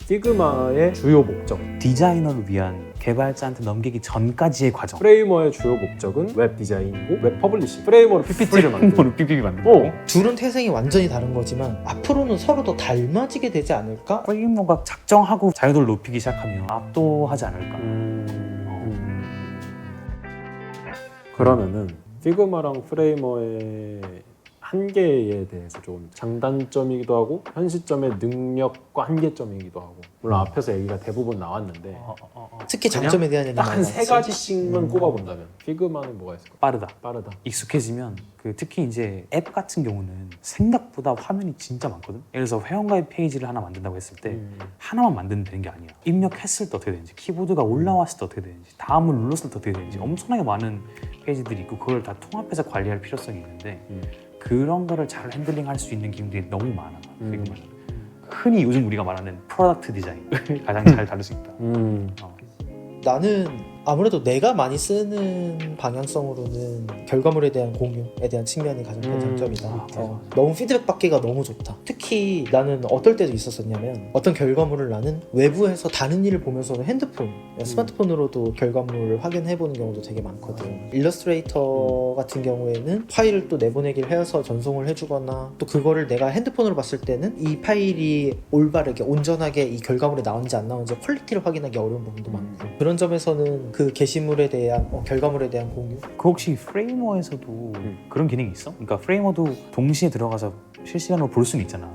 피그마의 주요 목적, 디자이너를 위한 개발자한테 넘기기 전까지의 과정. 프레이머의 주요 목적은 웹 디자인이고 웹 퍼블리싱. 프레이머로 PPT를 만들고 PPT 만들고. 둘은 태생이 완전히 다른 거지만 앞으로는 서로 더 닮아지게 되지 않을까? 프레임워크가 작정하고 자유도를 높이기 시작하면 압도하지 않을까. 그러면은 피그마랑 프레이머의 한계에 대해서 좀 장단점이기도 하고 현 시점의 능력과 한계점이기도 하고, 물론 앞에서 얘기가 대부분 나왔는데 특히 장점에 대한 얘기 딱 많이 한 세 나왔지. 가지씩만 꼽아본다면 피그마는 뭐가 있을까? 빠르다. 빠르다. 익숙해지면 특히 이제 앱 같은 경우는 생각보다 화면이 진짜 많거든. 예를 들어서 회원가입 페이지를 하나 만든다고 했을 때 하나만 만들면 되는 게 아니야. 입력했을 때 어떻게 되는지, 키보드가 올라왔을 때 어떻게 되는지, 다음을 눌렀을 때 어떻게 되는지 엄청나게 많은 페이지들이 있고 그걸 다 통합해서 관리할 필요성이 있는데 그런 거를 잘 핸들링할 수 있는 기능들이 너무 많아. 피그마는. 흔히 요즘 우리가 말하는 프로덕트 디자인을 가장 잘 다룰 수 있다. 나는 아무래도 내가 많이 쓰는 방향성으로는 결과물에 대한 공유에 대한 측면이 가장 큰 장점이다. 너무 피드백 받기가 너무 좋다. 특히 나는 어떨 때도 있었었냐면 어떤 결과물을 나는 외부에서 다른 일을 보면서는 핸드폰, 스마트폰으로도 결과물을 확인해보는 경우도 되게 많거든. 일러스트레이터 같은 경우에는 파일을 또 내보내기를 해서 전송을 해주거나 또 그거를 내가 핸드폰으로 봤을 때는 이 파일이 올바르게 온전하게 이 결과물에 나오는지 안 나오는지 퀄리티를 확인하기 어려운 부분도 많고, 그런 점에서는 그 게시물에 대한 결과물에 대한 공유. 그 혹시 프레이머에서도 그런 기능이 있어? 그러니까 프레이머도 동시에 들어가서 실시간으로 볼 수는 있잖아.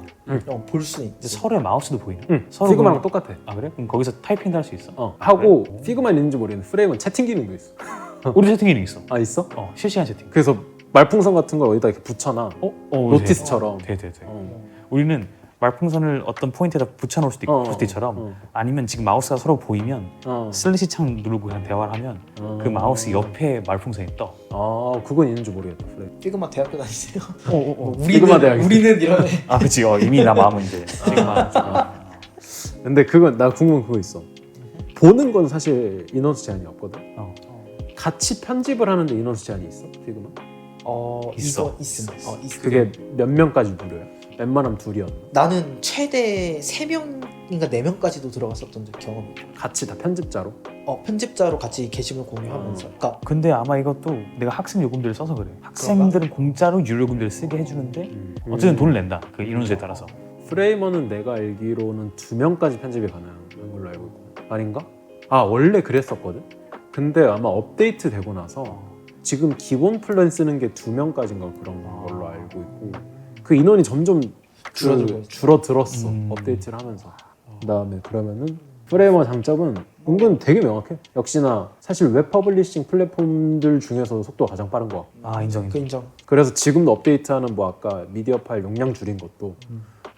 볼 수는 이제 있지. 서로의 마우스도 보이나? 서로 피그마랑 그걸- 똑같아. 아 그래? 그럼 거기서 타이핑도 할 수 있어? 하고 그래? 피그마는 있는지 모르겠는데 프레임은 채팅 기능도 있어. 우리 채팅 기능 있어. 아 있어? 실시간 채팅. 그래서 말풍선 같은 걸 어디다 이렇게 붙여놔. 노티스처럼. 돼. 우리는 말풍선을 어떤 포인트에다 붙여놓을 수도 있고 포스트잇처럼 아니면 지금 마우스가 서로 보이면 슬래시 창 누르고 그냥 대화를 하면 그 마우스 옆에 말풍선이 떠. 그건 있는지 모르겠다. 프레임. 피그마 대학교 다니세요? 피그마 대학이지. 우리는 이러네. 아 그치. 이미 나 마음은 이제 지금 근데 그건 나 궁금한 그거 있어. 보는 건 사실 인원수 제한이 없거든. 같이 편집을 하는데 인원수 제한이 있어? 피그마? 있어. 이거 있음. 그게 몇 명까지 무료야? 웬만하면 둘이었나? 나는 최대 3명인가 4명까지도 들어갔었던 경험이 있어. 같이 다 편집자로? 편집자로 같이 게시물 공유하면서. 그러니까 근데 아마 이것도 내가 학생 요금들을 써서 그래. 학생들은 공짜로 유료 요금들을 쓰게 해주는데 어쨌든 돈을 낸다. 그 인원수에 따라서. 프레이머는 내가 알기로는 2명까지 편집이 가능한 걸로 알고 있고. 아닌가? 원래 그랬었거든? 근데 아마 업데이트 되고 나서 지금 기본 플랜 쓰는 게 2명까지인가 그런 걸로 알고 있고, 그 인원이 점점 줄어들었어. 업데이트를 하면서. 그다음에 그러면은 프레이머 장점은 은근 되게 명확해. 역시나 사실 웹 퍼블리싱 플랫폼들 중에서 속도가 가장 빠른 것 같고. 인정. 그 인정. 그래서 지금도 업데이트하는 아까 미디어 파일 용량 줄인 것도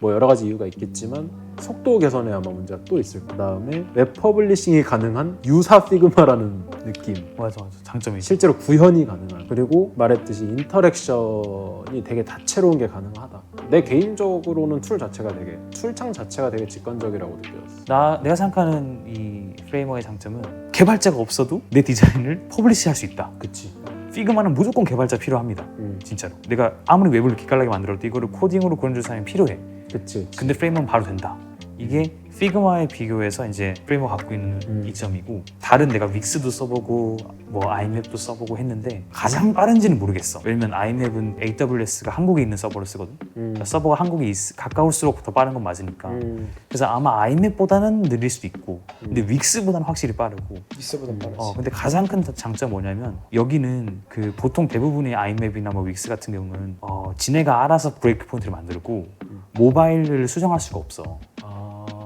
여러 가지 이유가 있겠지만 속도 개선에 아마 문제가 또 있을 거예요. 그다음에 웹 퍼블리싱이 가능한 유사 피그마라는 느낌. 맞아. 장점이지. 실제로 구현이 가능한, 그리고 말했듯이 인터랙션이 되게 다채로운 게 가능하다. 내 개인적으로는 툴창 자체가 되게 직관적이라고 느껴졌어. 내가 생각하는 이 프레이머의 장점은 개발자가 없어도 내 디자인을 퍼블리시할 수 있다. 그치. 피그마는 무조건 개발자 필요합니다. 진짜로. 내가 아무리 웹을 기깔나게 만들어도 이거를 코딩으로 그려줄 사람이 필요해. 그치. 근데 프레임은 바로 된다. 이게 피그마에 비교해서 이제 프레임워가 갖고 있는 이점이고, 다른 내가 윅스도 써보고 아이맵도 써보고 했는데 가장 빠른지는 모르겠어. 왜냐면 아이맵은 AWS가 한국에 있는 서버를 쓰거든. 그러니까 서버가 한국에 가까울수록 더 빠른 건 맞으니까. 그래서 아마 아이맵보다는 느릴 수도 있고, 근데 윅스보다는 확실히 빠르고. 윅스보다 빠르지. 근데 가장 큰 장점 뭐냐면 여기는 그 보통 대부분의 아이맵이나 윅스 같은 경우는 지네가 알아서 브레이크 포인트를 만들고 모바일을 수정할 수가 없어.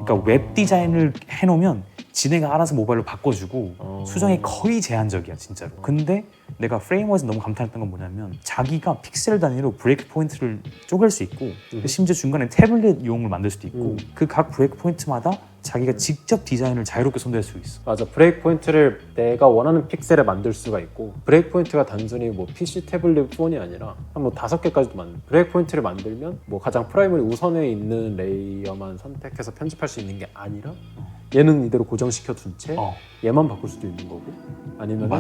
그러니까 웹 디자인을 해놓으면 지네가 알아서 모바일로 바꿔주고 수정이 거의 제한적이야 진짜로. 근데 내가 프레임워크에서 너무 감탄했던 건 뭐냐면 자기가 픽셀 단위로 브레이크 포인트를 쪼갤 수 있고 심지어 중간에 태블릿용을 만들 수도 있고 그 각 브레이크 포인트마다 자기가 직접 디자인을 자유롭게 손댈 수 있어. 맞아. 브레이크 포인트를 내가 원하는 픽셀에 만들 수가 있고, 브레이크 포인트가 단순히 PC, 태블릿, 폰이 아니라 한 5개까지도 브레이크 포인트를 만들면 가장 프라이머리 우선에 있는 레이어만 선택해서 편집할 수 있는 게 아니라 얘는 이대로 고정시켜 둔 채 얘만 바꿀 수도 있는 거고, 아니면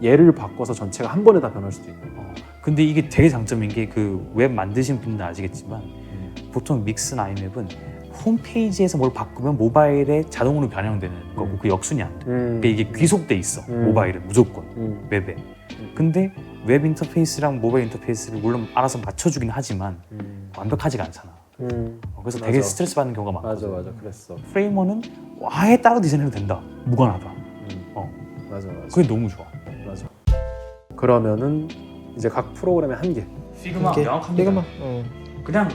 얘를 바꿔서 전체가 한 번에 다 변할 수도 있는 거고. 근데 이게 되게 장점인 게 그 웹 만드신 분들은 아시겠지만 보통 믹스나 아이맵은 홈페이지에서 뭘 바꾸면 모바일에 자동으로 변형되는 거고 그 역순이 안 돼. 그러니까 이게 귀속돼 있어. 모바일은 무조건 웹에. 근데 웹 인터페이스랑 모바일 인터페이스를 물론 알아서 맞춰주긴 하지만 완벽하지가 않잖아. 그래서 되게 맞아. 스트레스 받는 경우가 많거든. 맞아 그랬어. 프레이머는 아예 따로 디자인해도 된다. 무관하다. 맞아 그게 너무 좋아. 맞아. 그러면은 이제 각 프로그램의 한계. 피그마 이게 명확합니다. 피그마. 그냥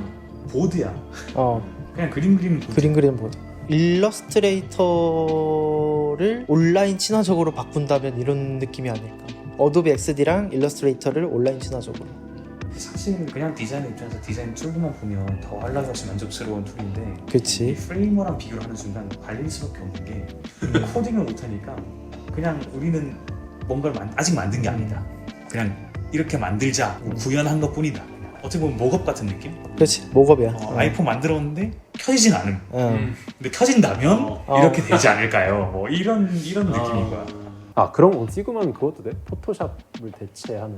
보드야. 그냥 그림 그리는 보드. 그림 그리는 보드. 일러스트레이터를 온라인 친화적으로 바꾼다면 이런 느낌이 아닐까. 어도비 XD랑 일러스트레이터를 온라인 친화적으로. 사실 그냥 디자인 입장에서 디자인 툴만 보면 더 할 나위 없이 만족스러운 툴인데 이 그치. 프레이머랑 비교를 하는 순간 발릴 수밖에 없는 게 코딩을 못하니까 그냥 우리는 뭔가를 아직 만든 게 아니다. 그냥 이렇게 만들자 구현한 것뿐이다. 어떻게 보면 목업 같은 느낌? 그렇지. 목업이야. 아이폰 만들었는데 켜지진 않음. 근데 켜진다면 어. 이렇게 되지 않을까요? 뭐 이런 느낌인 거야. 그런 거 피그마는 그것도 돼? 포토샵을 대체하는.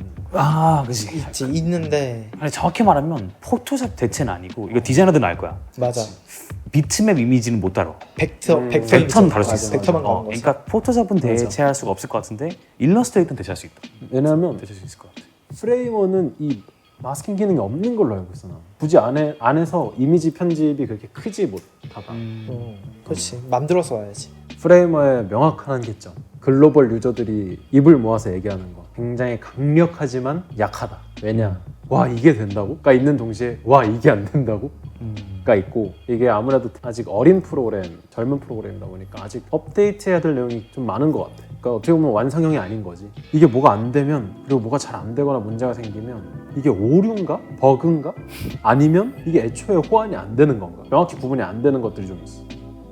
그치. 있지. 있는데 아니, 정확히 말하면 포토샵 대체는 아니고 이거 디자이너들은 알 거야. 맞아. 비트맵 이미지는 못 다뤄. 벡터는 벡터는 다룰 수 있어. 벡터만 가는 거지. 그러니까 포토샵은 대체할 수가 없을 것 같은데 일러스트레이터는 대체할 수 있다. 왜냐면 대체할 수 있을 것 같아. 프레이머는 이 마스킹 기능이 없는 걸로 알고 있어. 나. 굳이 안에서 이미지 편집이 그렇게 크지 못하다. 그렇지. 만들어서 와야지. 프레이머의 명확한 한계점. 글로벌 유저들이 입을 모아서 얘기하는 거. 굉장히 강력하지만 약하다. 왜냐? 와 이게 된다고?가 있는 동시에 와 이게 안 된다고? 가 있고 이게 아무래도 아직 어린 프로그램, 젊은 프로그램이다 보니까 아직 업데이트해야 될 내용이 좀 많은 것 같아. 그러니까 어떻게 보면 완성형이 아닌 거지. 이게 뭐가 안 되면 그리고 뭐가 잘 안 되거나 문제가 생기면 이게 오류인가? 버그인가? 아니면 이게 애초에 호환이 안 되는 건가? 명확히 구분이 안 되는 것들이 좀 있어.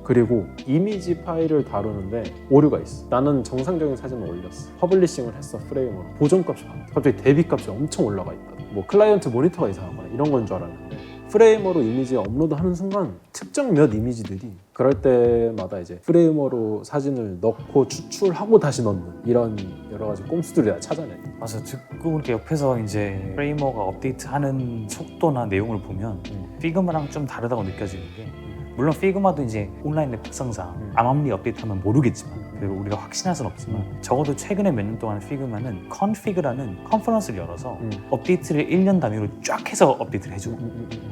그리고 이미지 파일을 다루는데 오류가 있어. 나는 정상적인 사진을 올렸어. 퍼블리싱을 했어. 프레임으로. 보정값이 갑자기 대비값이 엄청 올라가 있다. 뭐 클라이언트 모니터가 이상하거나 이런 건 줄 알았는데 프레이머로 이미지 업로드하는 순간 특정 몇 이미지들이 그럴 때마다 이제 프레이머로 사진을 넣고 추출하고 다시 넣는 이런 여러 가지 꼼수들을 내가 찾아내. 맞아. 듣고 보니까 옆에서 이제 프레이머가 업데이트하는 속도나 내용을 보면 피그마랑 좀 다르다고 느껴지는 게 물론 피그마도 이제 온라인 랩 특성상 암암리 업데이트하면 모르겠지만 그리고 우리가 확신할 수는 없지만 적어도 최근에 몇 년 동안 피그마는 컨피그라는 컨퍼런스를 열어서 업데이트를 1년 단위로 쫙 해서 업데이트를 해줘.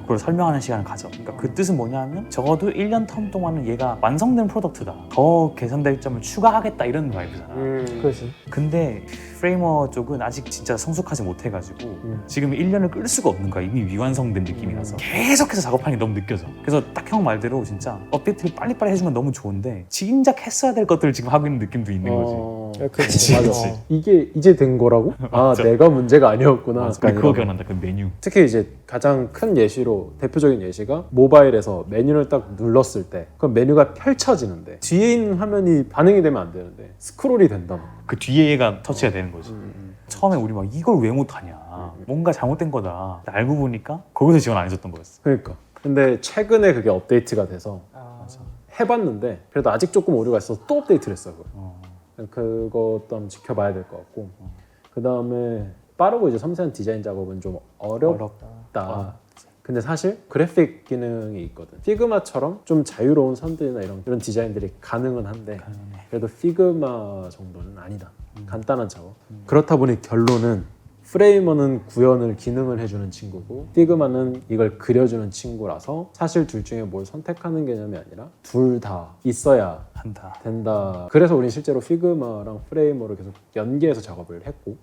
그걸 설명하는 시간을 가져. 그러니까 그 뜻은 뭐냐면 적어도 1년 텀 동안은 얘가 완성된 프로덕트다. 더 개선될 점을 추가하겠다 이런 바이브잖아. 그렇지. 근데 프레이머 쪽은 아직 진짜 성숙하지 못해가지고 지금 1년을 끌 수가 없는 거야. 이미 미완성된 느낌이라서 계속해서 작업하는 게 너무 느껴져. 그래서 딱 형 말대로 진짜 업데이트를 빨리빨리 해주면 너무 좋은데 진작 했어야 될 것들을 지금 하고 있는 느낌도 있는 거지. 그렇지. 맞아. 이게 이제 된 거라고? 내가 문제가 아니었구나. 맞아. 약간 그거 이런. 기억난다. 그 메뉴. 특히 이제 가장 큰 예시로 대표적인 예시가 모바일에서 메뉴를 딱 눌렀을 때 그럼 메뉴가 펼쳐지는데 뒤에 있는 화면이 반응이 되면 안 되는데 스크롤이 된다. 그 뒤에 얘가 터치가 되는 거지. 처음에 우리 막 이걸 왜 못하냐. 뭔가 잘못된 거다. 알고 보니까 거기서 지원 안 해줬던 거였어. 그러니까. 근데 최근에 그게 업데이트가 돼서 해봤는데 그래도 아직 조금 오류가 있어서 또 업데이트를 했어. 그것도 한번 지켜봐야 될 것 같고 그 다음에 빠르고 이제 섬세한 디자인 작업은 좀 어렵다. 근데 사실 그래픽 기능이 있거든. 피그마처럼 좀 자유로운 선들이나 이런 디자인들이 가능은 한데 그래도 피그마 정도는 아니다. 간단한 작업. 그렇다 보니 결론은 프레이머는 구현을 기능을 해주는 친구고 피그마는 이걸 그려주는 친구라서 사실 둘 중에 뭘 선택하는 개념이 아니라 둘 다 있어야 한다. 된다. 그래서 우린 실제로 피그마랑 프레이머를 계속 연계해서 작업을 했고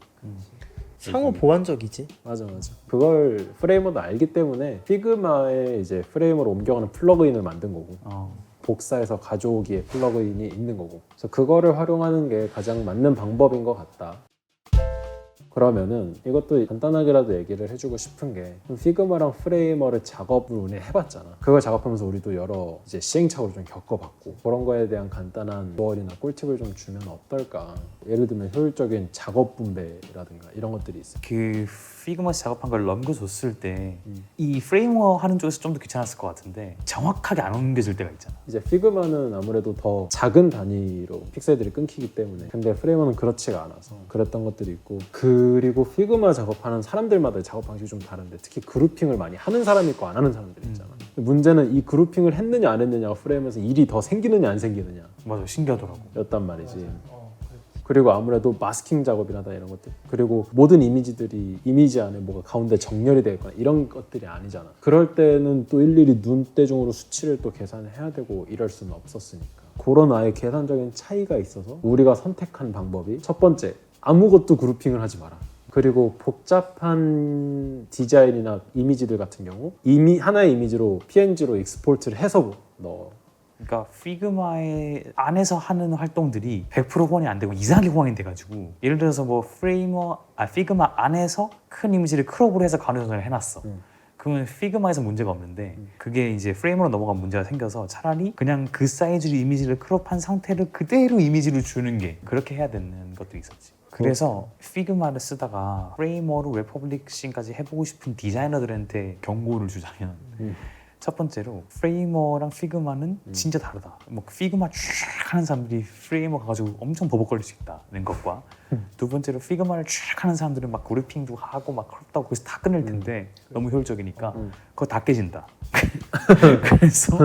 상호 보완적이지. 맞아. 그걸 프레이머도 알기 때문에 피그마에 이제 프레이머로 옮겨가는 플러그인을 만든 거고 복사해서 가져오기에 플러그인이 있는 거고 그래서 그거를 활용하는 게 가장 맞는 방법인 것 같다. 그러면은 이것도 간단하게라도 얘기를 해주고 싶은 게 피그마랑 프레이머를 작업을 우리 해봤잖아. 그걸 작업하면서 우리도 여러 이제 시행착오를 좀 겪어봤고 그런 거에 대한 간단한 조언이나 꿀팁을 좀 주면 어떨까. 예를 들면 효율적인 작업 분배라든가 이런 것들이 있어. 그 피그마에서 작업한 걸 넘겨줬을 때 이 프레이머 하는 쪽에서 좀 더 귀찮았을 것 같은데 정확하게 안 옮겨질 때가 있잖아. 이제 피그마는 아무래도 더 작은 단위로 픽셀들이 끊기기 때문에 근데 프레이머는 그렇지가 않아서 그랬던 것들이 있고 그리고 피그마 작업하는 사람들마다 작업 방식이 좀 다른데 특히 그룹핑을 많이 하는 사람이 있고 안 하는 사람들이 있잖아. 문제는 이 그룹핑을 했느냐 안 했느냐가 프레임에서 일이 더 생기느냐 안 생기느냐 맞아, 신기하더라고. 였단 말이지. 그리고 아무래도 마스킹 작업이라다 이런 것들, 그리고 모든 이미지들이 이미지 안에 뭐가 가운데 정렬이 되어 있거나 이런 것들이 아니잖아. 그럴 때는 또 일일이 눈대중으로 수치를 또 계산해야 되고 이럴 수는 없었으니까. 그런 아예 계산적인 차이가 있어서 우리가 선택한 방법이, 첫 번째, 아무것도 그룹핑을 하지 마라. 그리고 복잡한 디자인이나 이미지들 같은 경우 이미 하나의 이미지로 PNG로 익스포트를 해서 넣어. 그러니까 피그마의 안에서 하는 활동들이 100% 호환이 안 되고 이상하게 호환이 돼가지고, 예를 들어서 뭐 피그마 안에서 큰 이미지를 크롭을 해서 가로전을 해놨어. 그러면 피그마에서 문제가 없는데 그게 이제 프레임으로 넘어간 문제가 생겨서 차라리 그냥 그 사이즈로 이미지를 크롭한 상태를 그대로 이미지를 주는 게, 그렇게 해야 되는 것도 있었지. 그래서 피그마를 쓰다가 프레이머로 웹 퍼블리싱까지 해보고 싶은 디자이너들한테 경고를 주자면, 첫 번째로 프레이머랑 피그마는 진짜 다르다. 뭐 피그마 쫙 하는 사람들이 프레이머 가가지고 엄청 버벅거릴 수 있다는 것과, 두 번째로 피그마를 쫙 하는 사람들은 막 그래핑도 하고 막 크롭다고 거기서 다 끝낼 텐데 너무 효율적이니까 그거 다 깨진다. 그래서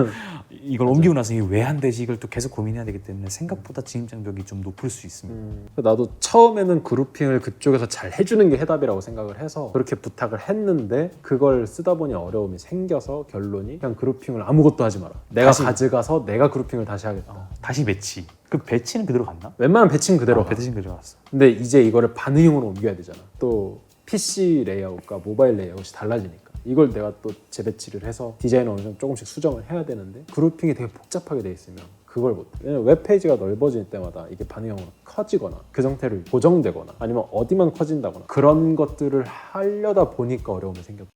이걸 옮기고 나서 이게 왜 안 되지, 이걸 또 계속 고민해야 되기 때문에 생각보다 진입 장벽이 좀 높을 수 있습니다. 나도 처음에는 그룹핑을 그쪽에서 잘 해주는 게 해답이라고 생각을 해서 그렇게 부탁을 했는데, 그걸 쓰다 보니 어려움이 생겨서 결론이 그냥 그룹핑을 아무것도 하지 마라. 내가 다시 가져가서 내가 그룹핑을 다시 하겠다. 다시 배치. 그 배치는 그대로 갔나? 웬만한 배치는 그대로 가. 배치는 그대로 갔어. 근데 이제 이거를 반응형으로 옮겨야 되잖아. 또 PC 레이아웃과 모바일 레이아웃이 달라지니까 이걸 내가 또 재배치를 해서 디자인을 어느 정도 조금씩 수정을 해야 되는데, 그룹핑이 되게 복잡하게 돼 있으면 그걸 못해. 왜냐면 웹페이지가 넓어질 때마다 이게 반응형으로 커지거나 그 상태로 고정되거나 아니면 어디만 커진다거나 그런 것들을 하려다 보니까 어려움이 생겼다.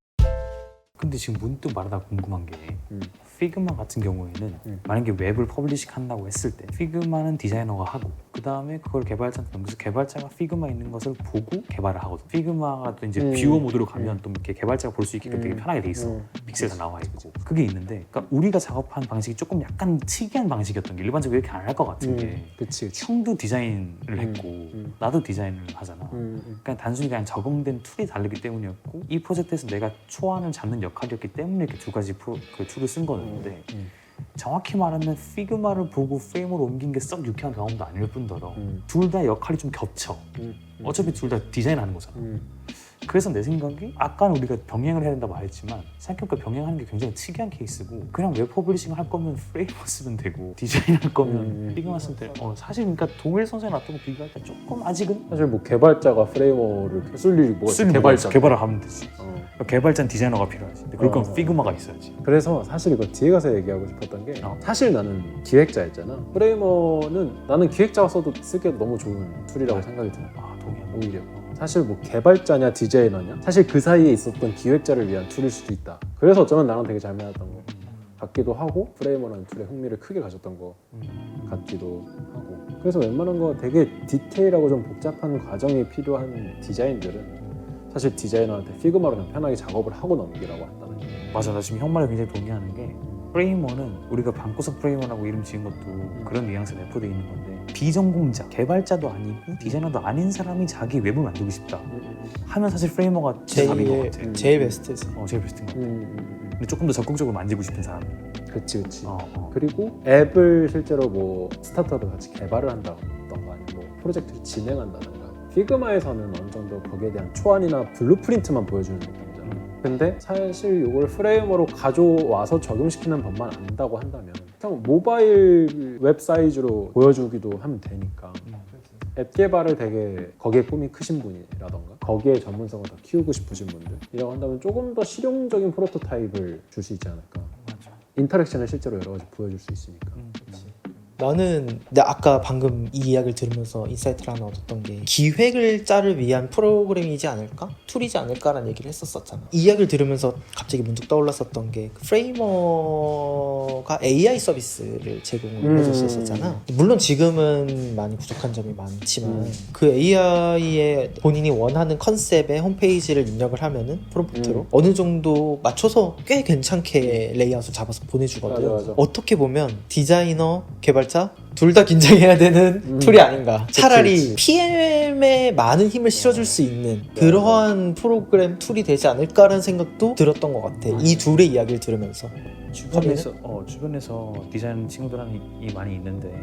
근데 지금 문득 말하다 궁금한 게, 피그마 같은 경우에는 만약에 웹을 퍼블리싱 한다고 했을 때 피그마는 디자이너가 하고, 그 다음에 그걸 개발자한테 넘겨서 개발자가 피그마 있는 것을 보고 개발을 하거든. 피그마가 또 이제 뷰어 모드로 가면 또 이렇게 개발자가 볼 수 있게끔 되게 편하게 돼 있어. 픽셀 다 나와 있고. 그게 있는데, 그러니까 우리가 작업한 방식이 조금 약간 특이한 방식이었던 게, 일반적으로 이렇게 안 할 것 같은 게, 그치. 형도 디자인을 했고 나도 디자인을 하잖아. 그냥 단순히 그냥 적용된 툴이 다르기 때문이었고, 이 프로젝트에서 내가 초안을 잡는 역할이었기 때문에 이렇게 두 가지 그 툴을 쓴 거였는데, 정확히 말하면 피그마를 보고 프레임으로 옮긴 게 썩 유쾌한 경험도 아닐 뿐더러 둘 다 역할이 좀 겹쳐. 어차피 둘 다 디자인하는 거잖아. 그래서 내 생각이, 아까는 우리가 병행을 해야 된다고 말했지만 생각해보니까 병행하는 게 굉장히 특이한 케이스고, 그냥 웹 퍼블리싱을 할 거면 프레임워 쓰면 되고, 디자인 할 거면 피그마 쓰면 돼. 사실 그러니까 동일 선수에 놔두고 비교할 때 조금 아직은, 사실 뭐 개발자가 프레임워를 쓸 일이 뭐가 있어. 개발을 하면 되지. 개발자는 디자이너가 필요하지. 근데 그럴 거면 피그마가 있어야지. 그래서 사실 이거 뒤에 가서 얘기하고 싶었던 게, 사실 나는 기획자였잖아. 프레임워는 나는 기획자가 써도 쓰기에도 너무 좋은 툴이라고 생각이 들어. 동의합니다. 오히려 사실 뭐 개발자냐 디자이너냐, 사실 그 사이에 있었던 기획자를 위한 툴일 수도 있다. 그래서 어쩌면 나랑 되게 잘 맞았던 거 같기도 하고, 프레임워라는 툴에 흥미를 크게 가졌던 거 같기도 하고. 그래서 웬만한 거 되게 디테일하고 좀 복잡한 과정이 필요한 디자인들은 사실 디자이너한테 피그마로 그냥 편하게 작업을 하고 넘기라고 한다는 게. 맞아, 나 지금 형 말에 굉장히 동의하는 게, 프레임워는 우리가 방구석 프레임워라고 이름 지은 것도 그런 뉘앙스가 내포되어 있는 건데, 비전공자, 개발자도 아니고 디자이너도 아닌 사람이 자기 웹을 만들고 싶다 하면 사실 프레임워가 답인 것 같아. 제일 베스트지. 제일 베스트인 것 같아. 근데 조금 더 적극적으로 만들고 싶은 사람. 그치. 그리고 앱을 실제로 뭐 스타트업을 같이 개발을 한다던가 아니면 뭐 프로젝트를 진행한다던가, 피그마에서는 어느 정도 거기에 대한 초안이나 블루프린트만 보여주는 느낌이잖아. 근데 사실 이걸 프레임워로 가져와서 적용시키는 법만 안다고 한다면 그냥 모바일 웹 사이즈로 보여주기도 하면 되니까, 앱 개발을 되게 거기에 꿈이 크신 분이라던가 거기에 전문성을 더 키우고 싶으신 분들이라고 한다면 조금 더 실용적인 프로토타입을 줄 수 있지 않을까. 맞아. 인터랙션을 실제로 여러 가지 보여줄 수 있으니까. 나는 아까 방금 이 이야기를 들으면서 인사이트를 하나 얻었던 게, 기획을 위한 프로그램이지 않을까? 툴이지 않을까라는 얘기를 했었잖아. 이 이야기를 들으면서 갑자기 문득 떠올랐었던 게, 그 프레이머가 AI 서비스를 제공을 해줬었잖아. 물론 지금은 많이 부족한 점이 많지만 그 AI에 본인이 원하는 컨셉의 홈페이지를 입력을 하면은 프롬프트로 어느 정도 맞춰서 꽤 괜찮게 레이아웃을 잡아서 보내주거든. 맞아. 어떻게 보면 디자이너, 개발자, 둘 다 긴장해야 되는 툴이 아닌가. 차라리 그치. PM에 많은 힘을 실어줄 수 있는 그러한 프로그램 툴이 되지 않을까라는 생각도 들었던 것 같아. 이 둘의 이야기를 들으면서. 주변에서 디자인 친구들이 많이 있는데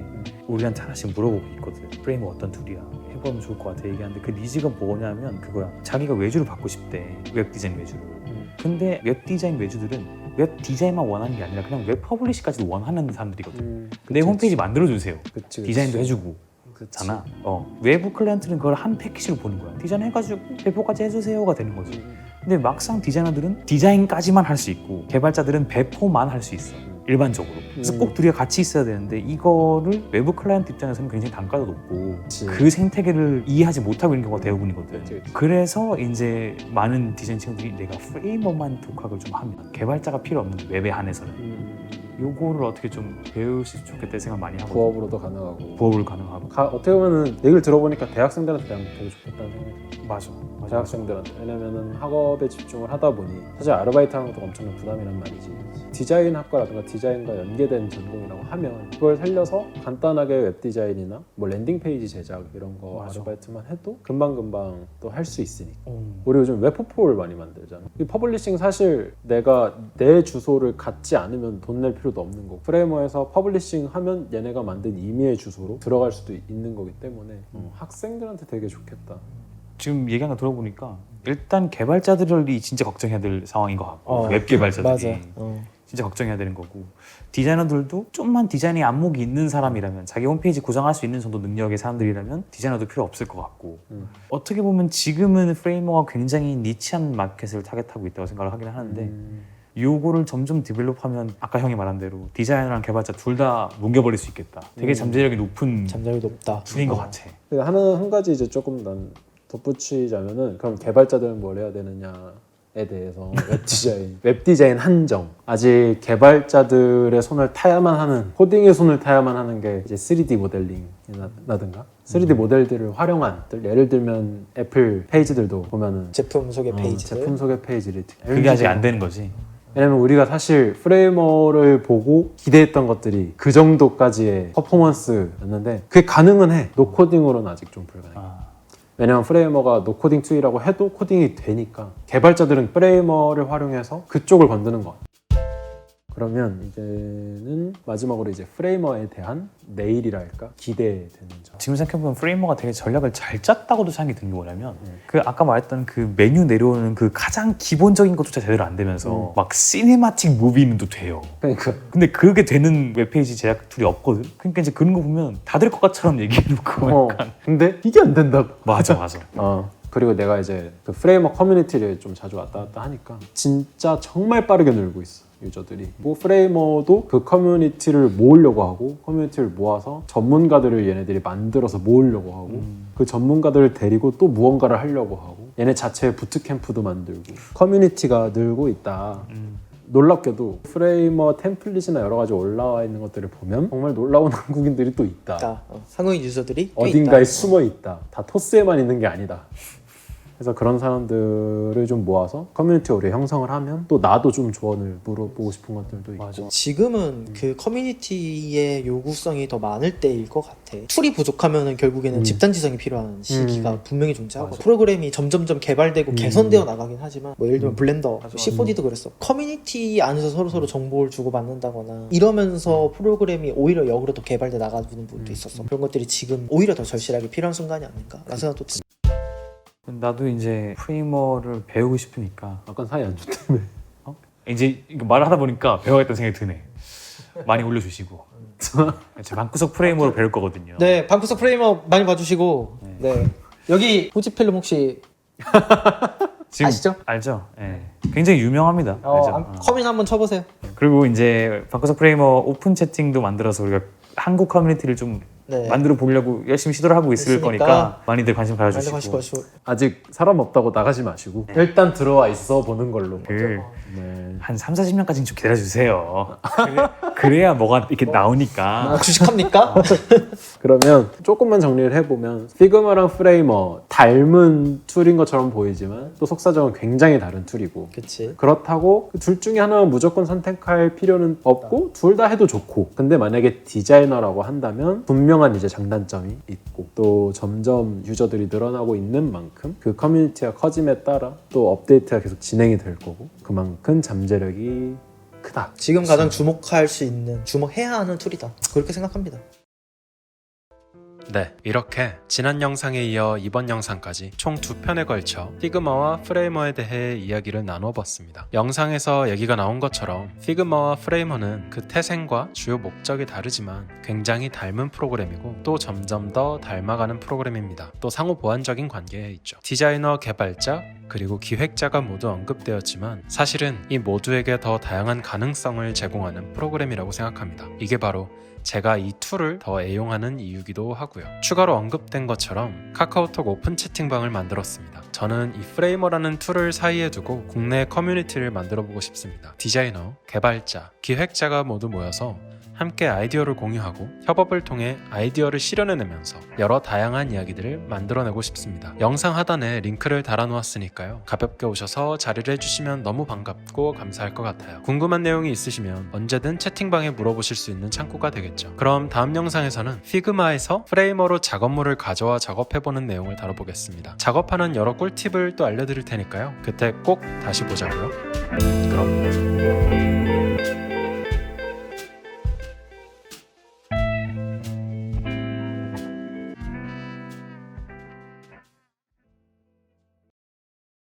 우리한테 하나씩 물어보고 있거든. 프레임워크 어떤 툴이야? 해보면 좋을 것 같아 얘기하는데 그 니즈가 뭐냐면 그거야. 자기가 외주를 받고 싶대. 웹 디자인 외주를. 근데 웹 디자인 외주들은 웹 디자인만 원하는 게 아니라 그냥 웹 퍼블리시까지도 원하는 사람들이거든. 내 홈페이지 만들어주세요. 그치. 디자인도 해주고 잖아. 외부 클라이언트는 그걸 한 패키지로 보는 거야. 디자인 해가지고 배포까지 해주세요가 되는 거지. 근데 막상 디자이너들은 디자인까지만 할 수 있고 개발자들은 배포만 할 수 있어. 일반적으로. 그래서 꼭 둘이가 같이 있어야 되는데 이거를 외부 클라이언트 입장에서는 굉장히 단가도 높고 그치. 그 생태계를 이해하지 못하고 있는 경우가 대부분이거든. 그치. 그래서 이제 많은 디자인 친구들이 내가 프레임워크만 독학을 좀 하면 개발자가 필요 없는 웹에 한해서는 요거를 어떻게 좀 배울 수 있으면 좋겠다 생각 많이 하거든. 부업으로도 가능하고. 부업을 가능하고. 어떻게 보면은 얘기를 들어보니까 대학생들한테 되게 좋겠다는 생각이 들어요. 맞아. 대학생들한테. 왜냐면은 학업에 집중을 하다 보니 사실 아르바이트 하는 것도 엄청난 부담이란 말이지. 디자인 학과라든가 디자인과 연계된 전공이라고 하면 그걸 살려서 간단하게 웹 디자인이나 뭐 랜딩 페이지 제작 이런 거 맞아. 아르바이트만 해도 금방금방 또 할 수 있으니까. 우리 요즘 웹포폴 많이 만들잖아. 이 퍼블리싱 사실 내가 내 주소를 갖지 않으면 돈 낼 필요도 없는 거고 프레이머에서 퍼블리싱 하면 얘네가 만든 이메일 주소로 들어갈 수도 있는 거기 때문에 학생들한테 되게 좋겠다. 지금 얘기한 거 들어보니까 일단 개발자들이 진짜 걱정해야 될 상황인 것 같고 웹 개발자들이 맞아. 진짜 걱정해야 되는 거고 디자이너들도 좀만 디자인에 안목이 있는 사람이라면 자기 홈페이지 구성할 수 있는 정도 능력의 사람들이라면 디자이너도 필요 없을 것 같고 어떻게 보면 지금은 프레임워크가 굉장히 니치한 마켓을 타겟하고 있다고 생각을 하긴 하는데 요거를 점점 디벨롭하면 아까 형이 말한 대로 디자이너랑 개발자 둘 다 뭉개버릴 수 있겠다. 되게 잠재력이 높은 잠재력이 높다. 툴인 것 같아. 한 가지 이제 조금 난 덧붙이자면은 그럼 개발자들은 뭘 해야 되느냐에 대해서 웹 디자인 한정. 아직 개발자들의 손을 타야만 하는 코딩의 손을 타야만 하는 게 이제 3D 모델링이라든가 3D 모델들을 활용한 예를 들면 애플 페이지들도 보면은 제품 소개 페이지들. 제품 소개 페이지를 그게 아직 안 되는 거지. 왜냐면 우리가 사실 프레이머를 보고 기대했던 것들이 그 정도까지의 퍼포먼스였는데 그게 가능은 해. 노코딩으로는 아직 좀 불가능해. 왜냐면 프레이머가 노코딩 툴이라고 해도 코딩이 되니까 개발자들은 프레이머를 활용해서 그쪽을 건드는 것 같아. 그러면 이제는 마지막으로 이제 프레이머에 대한 내일이랄까 기대되는 점. 지금 생각해보면 프레임워크가 되게 전략을 잘 짰다고도 생각이 드는 게 뭐냐면 그 아까 말했던 그 메뉴 내려오는 그 가장 기본적인 것조차 제대로 안 되면서 막 시네마틱 무비는 또 돼요. 그러니까 근데 그게 되는 웹페이지 제작 툴이 없거든. 그러니까 이제 그런 거 보면 다 될 것 같처럼 얘기해놓고 약간 근데 이게 안 된다고. 맞아 그리고 내가 이제 그 프레이머 커뮤니티를 좀 자주 왔다 갔다 하니까 진짜 정말 빠르게 늘고 있어. 유저들이. 뭐 프레이머도 그 커뮤니티를 모으려고 하고 커뮤니티를 모아서 전문가들을 얘네들이 만들어서 모으려고 하고 그 전문가들을 데리고 또 무언가를 하려고 하고 얘네 자체의 부트캠프도 만들고 커뮤니티가 늘고 있다. 놀랍게도 프레이머 템플릿이나 여러 가지 올라와 있는 것들을 보면 정말 놀라운 한국인들이 또 있다. 한국인 유저들이 꽤 어딘가에 있다. 숨어 있다. 다 토스에만 있는 게 아니다. 그래서 그런 사람들을 좀 모아서 커뮤니티 우리 형성을 하면 또 나도 좀 조언을 물어보고 싶은 것들도 있고. 맞아. 지금은 그 커뮤니티의 요구성이 더 많을 때일 것 같아. 툴이 부족하면 결국에는 집단지성이 필요한 시기가 분명히 존재하고 프로그램이 점점점 개발되고 개선되어 나가긴 하지만 뭐 예를 들면 블렌더, C4D도 그랬어. 커뮤니티 안에서 서로 정보를 주고받는다거나 이러면서 프로그램이 오히려 역으로 더 개발돼 나가는 부분도 있었어. 그런 것들이 지금 오히려 더 절실하게 필요한 순간이 아닐까 라는 생각도 듭니다. 나도 이제 프레이머를 배우고 싶으니까 약간 사이 안 좋다며. 이제 이거 말을 하다 보니까 배워야겠다는 생각이 드네. 많이 올려주시고 제 방구석 프레이머로 배울 거거든요. 네, 방구석 프레이머 많이 봐주시고 네. 여기 후지필름 혹시 지금 아시죠? 알죠? 네. 굉장히 유명합니다. 알죠? 커뮤니 한번 쳐보세요. 그리고 이제 방구석 프레이머 오픈 채팅도 만들어서 우리가 한국 커뮤니티를 좀 네. 만들어 보려고 열심히 시도를 하고 있을 있으니까 거니까 많이들 관심 많이 가져주시고 가시고 아직 사람 없다고 나가지 마시고 일단 들어와 있어 보는 걸로. 그 네. 한 30-40년까지는 좀 기다려주세요. 그래야 뭐가 이렇게 나오니까. 주식합니까? 그러면 조금만 정리를 해보면 피그마랑 프레이머 닮은 툴인 것처럼 보이지만 또 속사정은 굉장히 다른 툴이고, 그치. 그렇다고 둘 중에 하나만 무조건 선택할 필요는 없고 둘 다 해도 좋고, 근데 만약에 디자이너라고 한다면 분명한 이제 장단점이 있고, 또 점점 유저들이 늘어나고 있는 만큼 그 커뮤니티가 커짐에 따라 또 업데이트가 계속 진행이 될 거고, 그만큼 잠재력이 크다. 지금 가장 주목할 수 있는, 주목해야 하는 툴이다. 그렇게 생각합니다. 네, 이렇게 지난 영상에 이어 이번 영상까지 총 2편에 걸쳐 피그마와 프레이머에 대해 이야기를 나눠봤습니다. 영상에서 얘기가 나온 것처럼 피그마와 프레이머는 그 태생과 주요 목적이 다르지만 굉장히 닮은 프로그램이고, 또 점점 더 닮아가는 프로그램입니다. 또 상호 보완적인 관계에 있죠. 디자이너, 개발자, 그리고 기획자가 모두 언급되었지만 사실은 이 모두에게 더 다양한 가능성을 제공하는 프로그램이라고 생각합니다. 이게 바로 제가 이 툴을 더 애용하는 이유기도 하고요. 추가로 언급된 것처럼 카카오톡 오픈 채팅방을 만들었습니다. 저는 이 프레이머라는 툴을 사이에 두고 국내 커뮤니티를 만들어보고 싶습니다. 디자이너, 개발자, 기획자가 모두 모여서 함께 아이디어를 공유하고 협업을 통해 아이디어를 실현해내면서 여러 다양한 이야기들을 만들어내고 싶습니다. 영상 하단에 링크를 달아놓았으니까요. 가볍게 오셔서 자리를 해주시면 너무 반갑고 감사할 것 같아요. 궁금한 내용이 있으시면 언제든 채팅방에 물어보실 수 있는 창구가 되겠죠. 그럼 다음 영상에서는 피그마에서 프레이머로 작업물을 가져와 작업해보는 내용을 다뤄보겠습니다. 작업하는 여러 꿀팁을 또 알려드릴 테니까요. 그때 꼭 다시 보자고요. 그럼